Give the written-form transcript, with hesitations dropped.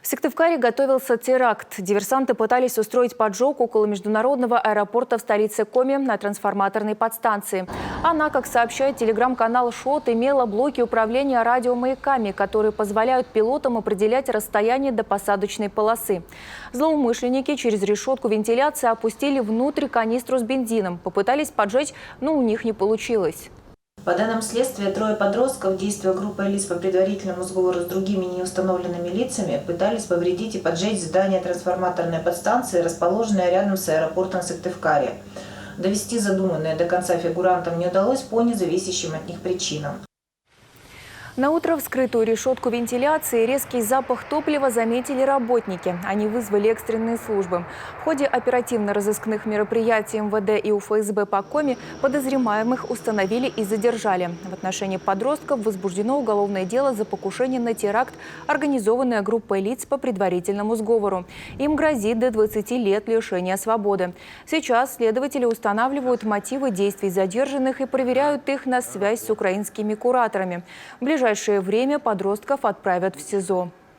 В Сыктывкаре готовился теракт. Диверсанты пытались устроить поджог около международного аэропорта в столице Коми на трансформаторной подстанции. Она, как сообщает телеграм-канал ШОТ, имела блоки управления радиомаяками, которые позволяют пилотам определять расстояние до посадочной полосы. Злоумышленники через решетку вентиляции опустили внутрь канистру с бензином. Попытались поджечь, но у них не получилось. По данным следствия, трое подростков, действуя группой лиц по предварительному сговору с другими неустановленными лицами, пытались повредить и поджечь здание трансформаторной подстанции, расположенное рядом с аэропортом Сыктывкаре. Довести задуманное до конца фигурантам не удалось по независящим от них причинам. На утро вскрытую решетку вентиляции и резкий запах топлива заметили работники. Они вызвали экстренные службы. В ходе оперативно-розыскных мероприятий МВД и УФСБ по Коми подозреваемых установили и задержали. В отношении подростков возбуждено уголовное дело за покушение на теракт, организованное группой лиц по предварительному сговору. Им грозит до 20 лет лишения свободы. Сейчас следователи устанавливают мотивы действий задержанных и проверяют их на связь с украинскими кураторами. В ближайшее время подростков отправят в СИЗО.